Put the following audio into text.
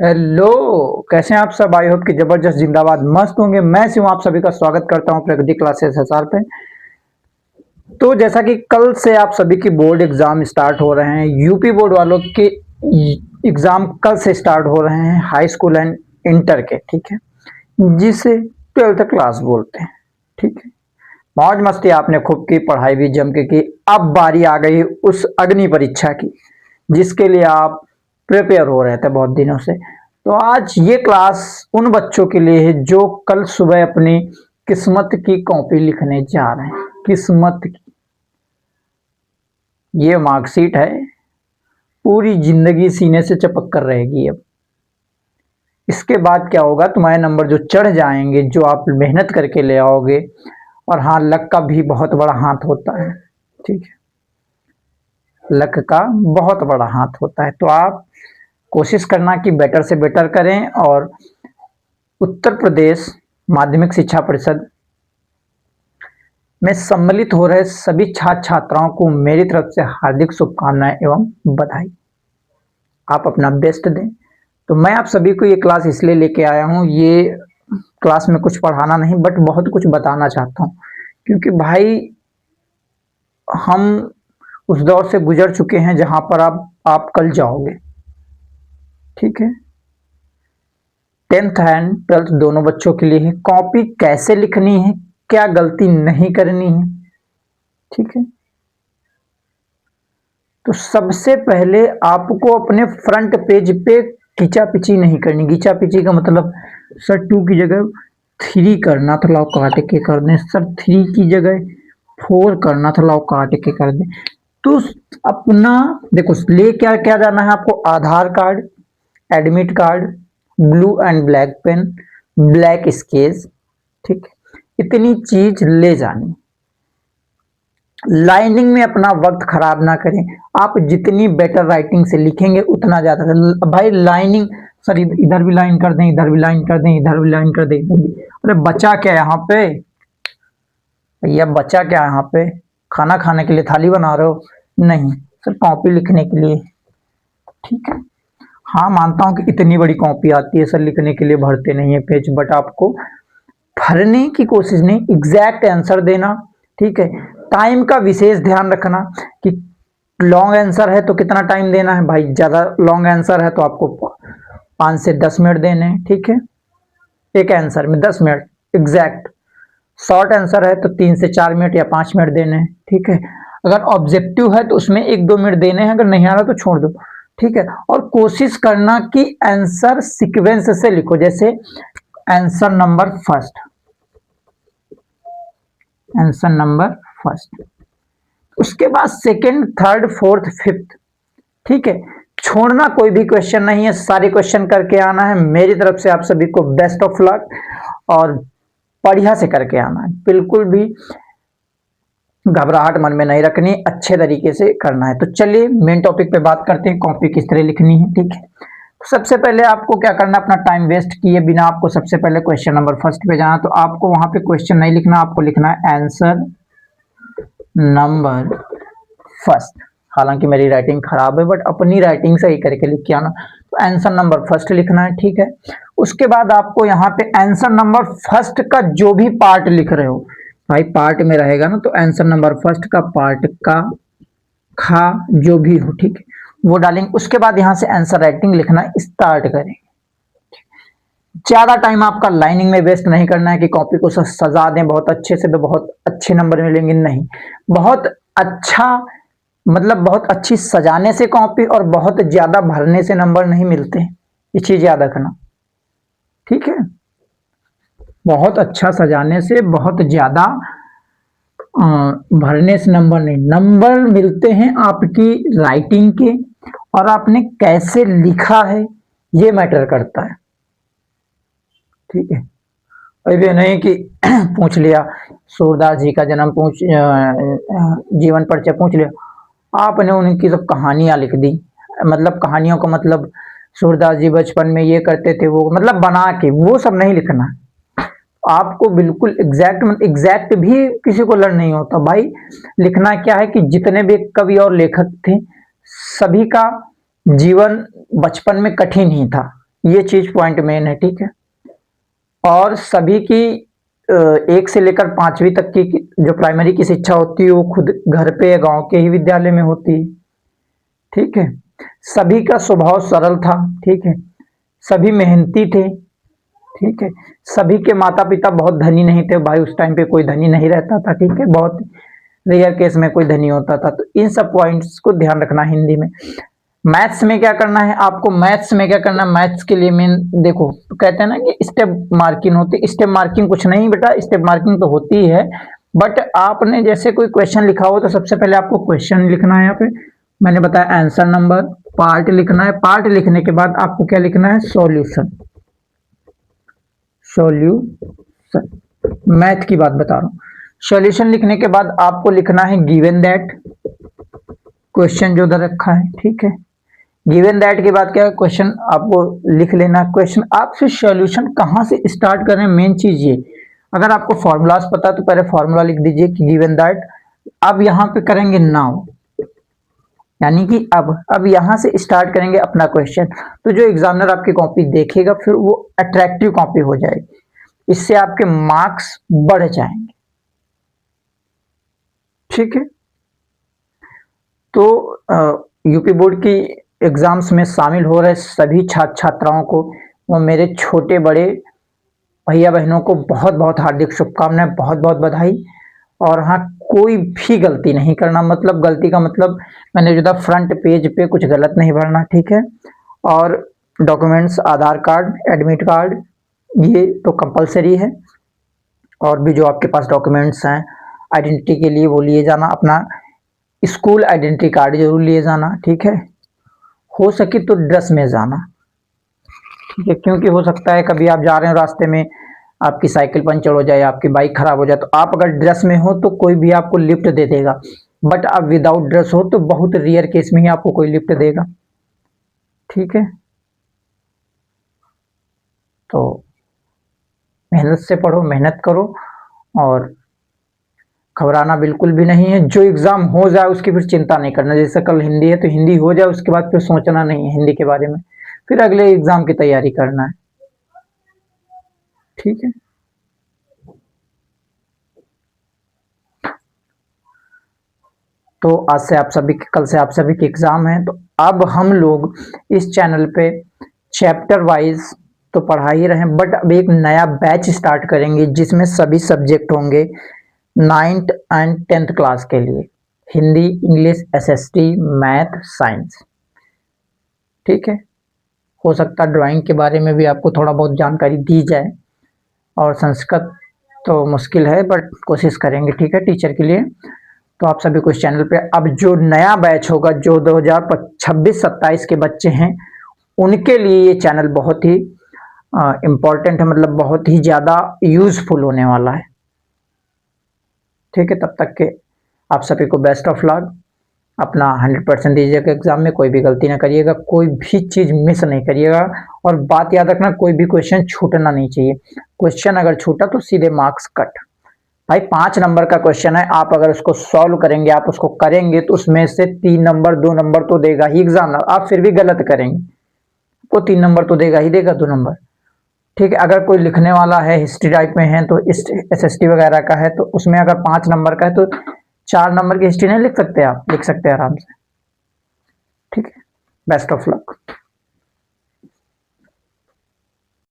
Hello. कैसे हैं आप सब? आई होप कि जबरदस्त जिंदाबाद मस्त होंगे। मैं शिव आप सभी का स्वागत करता हूं प्रगति क्लासेस एसआर पे। तो जैसा कि कल से आप सभी की बोर्ड एग्जाम स्टार्ट हो रहे हैं, यूपी बोर्ड वालों के एग्जाम कल से स्टार्ट हो रहे हैं, हाई स्कूल एंड इंटर के, ठीक है, जिसे ट्वेल्थ क्लास बोलते हैं। ठीक है, मौज मस्ती आपने खूब की, पढ़ाई भी जम के की। अब बारी आ गई उस अग्नि परीक्षा की जिसके लिए आप प्रिपेयर हो रहे थे बहुत दिनों से। तो आज ये क्लास उन बच्चों के लिए है जो कल सुबह अपनी किस्मत की कॉपी लिखने जा रहे हैं। किस्मत की ये मार्कशीट है, पूरी जिंदगी सीने से चपक कर रहेगी। अब इसके बाद क्या होगा, तुम्हारे नंबर जो चढ़ जाएंगे, जो आप मेहनत करके ले आओगे। और हाँ, लक का भी बहुत बड़ा हाथ होता है। ठीक है, लक का बहुत बड़ा हाथ होता है। तो आप कोशिश करना कि बेटर से बेटर करें। और उत्तर प्रदेश माध्यमिक शिक्षा परिषद में सम्मिलित हो रहे सभी छात्र छात्राओं को मेरी तरफ से हार्दिक शुभकामनाएं एवं बधाई। आप अपना बेस्ट दें। तो मैं आप सभी को ये क्लास इसलिए लेके आया हूँ, ये क्लास में कुछ पढ़ाना नहीं बट बहुत कुछ बताना चाहता हूँ। क्योंकि भाई हम उस दौर से गुजर चुके हैं जहां पर आप कल जाओगे। ठीक है, 10th एंड 12th दोनों बच्चों के लिए है, कॉपी कैसे लिखनी है, क्या गलती नहीं करनी है। ठीक है, तो सबसे पहले आपको अपने फ्रंट पेज पे खींचा पिची नहीं करनी। खींचा पिची का मतलब सर 2 की जगह 3 करना था, लाओ काट के कर दें। सर 3 की जगह 4 करना था, लाओ काट के कर दें। तो अपना देखो, ले क्या क्या जाना है आपको? Aadhaar card, admit card, blue and black pen, black sketch. ठीक है, इतनी चीज ले जानी। लाइनिंग में अपना वक्त खराब ना करें। आप जितनी बेटर राइटिंग से लिखेंगे उतना ज्यादा। भाई लाइनिंग, सर इधर भी लाइन कर दें, इधर भी लाइन कर दें, इधर भी लाइन कर दें, इधर भी। अरे बचा क्या यहाँ पे भैया? बचा क्या यहाँ पे? खाना खाने के लिए थाली बना रहे हो? नहीं सर, कॉपी लिखने के लिए। ठीक है, हाँ मानता हूँ कि इतनी बड़ी कॉपी आती है सर, लिखने के लिए भरते नहीं है पेज, बट आपको भरने की कोशिश नहीं, एग्जैक्ट आंसर देना। ठीक है, टाइम का विशेष ध्यान रखना कि लॉन्ग आंसर है तो कितना टाइम देना है। भाई ज्यादा लॉन्ग आंसर है तो आपको 5 से 10 मिनट देने हैं। ठीक है, एक आंसर में 10 मिनट एग्जैक्ट। शॉर्ट आंसर है तो 3 से 4 मिनट या 5 मिनट देने हैं। ठीक है, अगर ऑब्जेक्टिव है तो उसमें 1-2 मिनट देने हैं, अगर नहीं आ रहा तो छोड़ दो। ठीक है, और कोशिश करना कि आंसर सीक्वेंस से लिखो। जैसे answer number first, answer number first, उसके बाद सेकंड, थर्ड, फोर्थ, फिफ्थ। ठीक है, छोड़ना कोई भी क्वेश्चन नहीं है, सारे क्वेश्चन करके आना है। मेरी तरफ से आप सभी को बेस्ट ऑफ लक, और बढ़िया से करके आना है। बिल्कुल भी घबराहट मन में नहीं रखनी, अच्छे तरीके से करना है। तो चलिए मेन टॉपिक पे बात करते हैं, कॉपी किस तरह लिखनी है। ठीक है, तो सबसे पहले आपको क्या करना, अपना टाइम वेस्ट किए बिना आपको सबसे पहले क्वेश्चन नंबर फर्स्ट पे जाना। तो आपको वहां पे क्वेश्चन नहीं लिखना, आपको लिखना है आंसर नंबर फर्स्ट। हालांकि मेरी राइटिंग खराब है बट अपनी राइटिंग सही करके लिख के आना। तो आंसर नंबर फर्स्ट लिखना है। ठीक है, उसके बाद आपको यहाँ पे आंसर नंबर फर्स्ट का जो भी पार्ट लिख रहे हो, भाई पार्ट में रहेगा ना, तो आंसर नंबर फर्स्ट का पार्ट का खा जो भी हो, ठीक है, वो डालेंगे। उसके बाद यहाँ से आंसर राइटिंग लिखना स्टार्ट करेंगे। ज्यादा टाइम आपका लाइनिंग में वेस्ट नहीं करना है कि कॉपी को सजा दें बहुत अच्छे से तो बहुत अच्छे नंबर मिलेंगे। नहीं, बहुत अच्छा, मतलब बहुत अच्छी सजाने से कॉपी और बहुत ज्यादा भरने से नंबर नहीं मिलते, ये चीज याद रखना। ठीक है, बहुत अच्छा सजाने से, बहुत ज्यादा भरने से नंबर नहीं, नंबर मिलते हैं आपकी राइटिंग के और आपने कैसे लिखा है, ये मैटर करता है। ठीक है, अभी नहीं कि पूछ लिया सूरदास जी का जन्म पूछ जीवन परिचय पूछ लिया, आपने उनकी सब कहानियां लिख दी। मतलब कहानियों का मतलब सूरदास जी बचपन में ये करते थे, वो मतलब बना के, वो सब नहीं लिखना। आपको बिल्कुल एग्जैक्ट भी किसी को लर्न नहीं होता भाई। लिखना क्या है कि जितने भी कवि और लेखक थे, सभी का जीवन बचपन में कठिन ही था। ये चीज पॉइंट मेन है, ठीक है। और सभी की 1 से लेकर 5वीं तक की जो प्राइमरी की शिक्षा होती है वो खुद घर पे या गांव के ही विद्यालय में होती है, ठीक है। सभी का स्वभाव सरल था, ठीक है। सभी मेहनती थे, ठीक है। सभी के माता पिता बहुत धनी नहीं थे, भाई उस टाइम पे कोई धनी नहीं रहता था, ठीक है, बहुत रेयर केस में कोई धनी होता था। तो इन सब पॉइंट्स को ध्यान रखना हिंदी में। मैथ्स में क्या करना है आपको, मैथ्स में क्या करना है, मैथ्स के लिए मेन देखो, तो कहते हैं ना कि स्टेप मार्किंग होती है। स्टेप मार्किंग कुछ नहीं बेटा, स्टेप मार्किंग तो होती है, बट आपने जैसे कोई क्वेश्चन लिखा हो तो सबसे पहले आपको क्वेश्चन लिखना है। यहाँ पे मैंने बताया आंसर नंबर, पार्ट लिखना है। पार्ट लिखने के बाद आपको क्या लिखना है, सॉल्यूशन। सॉल्यूशन मैथ की बात बता रहा हूं। सॉल्यूशन लिखने के बाद आपको लिखना है गिवन दैट, क्वेश्चन जो उधर रखा है, ठीक है। गिवन दैट के बाद क्या है, क्वेश्चन आपको लिख लेना। क्वेश्चन आप फिर सॉल्यूशन कहां से स्टार्ट कर रहे हैं, मेन चीज ये। अगर आपको फॉर्मूलाज पता है तो पहले फॉर्मूला लिख दीजिए कि गिवन दैट। अब यहां पे करेंगे नाउ, यानी कि अब यहां से स्टार्ट करेंगे अपना क्वेश्चन। तो जो एग्जामिनर आपकी कॉपी देखेगा फिर वो अट्रैक्टिव कॉपी हो जाएगी, इससे आपके मार्क्स बढ़ जाएंगे, ठीक है। तो यूपी बोर्ड की एग्जाम्स में शामिल हो रहे सभी छात्र छात्राओं को, वो मेरे छोटे बड़े भैया बहनों को बहुत बहुत हार्दिक शुभकामनाएं, बहुत बहुत बधाई। और हाँ, कोई भी गलती नहीं करना, मतलब गलती का मतलब मैंने जो था फ्रंट पेज पे कुछ गलत नहीं भरना, ठीक है। और डॉक्यूमेंट्स आधार कार्ड, एडमिट कार्ड, ये तो कंपलसरी है। और भी जो आपके पास डॉक्यूमेंट्स हैं आइडेंटिटी के लिए वो लिए जाना, अपना स्कूल आइडेंटिटी कार्ड जरूर लिए जाना, ठीक है। हो सके तो ड्रेस में जाना, ठीक है, क्योंकि हो सकता है कभी आप जा रहे हो रास्ते में आपकी साइकिल पंचर हो जाए, आपकी बाइक खराब हो जाए, तो आप अगर ड्रेस में हो तो कोई भी आपको लिफ्ट दे देगा, बट आप विदाउट ड्रेस हो तो बहुत रेयर केस में ही आपको कोई लिफ्ट देगा, ठीक है। तो मेहनत से पढ़ो, मेहनत करो, और घबराना बिल्कुल भी नहीं है। जो एग्जाम हो जाए उसकी फिर चिंता नहीं करना, जैसे कल हिंदी है तो हिंदी हो जाए, उसके बाद फिर सोचना नहीं है हिंदी के बारे में, फिर अगले एग्जाम की तैयारी करना है, ठीक है। तो आज से आप सभी, कल से आप सभी के एग्जाम है, तो अब हम लोग इस चैनल पे चैप्टर वाइज तो पढ़ा ही रहे हैं, बट अब एक नया बैच स्टार्ट करेंगे जिसमें सभी सब्जेक्ट होंगे 9th एंड 10th क्लास के लिए, Hindi, English, SST, math, science, ठीक है। हो सकता है ड्राइंग के बारे में भी आपको थोड़ा बहुत जानकारी दी जाए, और संस्कृत तो मुश्किल है बट कोशिश करेंगे, ठीक है, टीचर के लिए। तो आप सभी को इस चैनल पे अब जो नया बैच होगा, जो 2026-27 के बच्चे हैं उनके लिए ये चैनल बहुत ही इम्पोर्टेंट है, मतलब बहुत ही ज़्यादा यूजफुल होने वाला है, ठीक है। तब तक के आप सभी को बेस्ट ऑफ लक, अपना 100% दीजिएगा एग्जाम में, कोई भी गलती ना करिएगा, कोई भी चीज़ मिस नहीं करिएगा। और बात याद रखना, कोई भी क्वेश्चन छूटना नहीं चाहिए, क्वेश्चन अगर छूटा तो सीधे मार्क्स कट। भाई 5 नंबर का क्वेश्चन है, आप अगर उसको सॉल्व करेंगे, आप उसको करेंगे तो उसमें से 3 नंबर 2 नंबर तो देगा ही एग्जामिनर, आप फिर भी गलत करेंगे तो 3 नंबर तो देगा ही देगा, 2 नंबर, ठीक है। अगर कोई लिखने वाला है, हिस्ट्री टाइप में है, तो एसएसटी वगैरह का है, तो उसमें अगर 5 नंबर का है तो 4 नंबर की हिस्ट्री नहीं लिख सकते, आप लिख सकते हैं आराम से, ठीक है। Best of luck.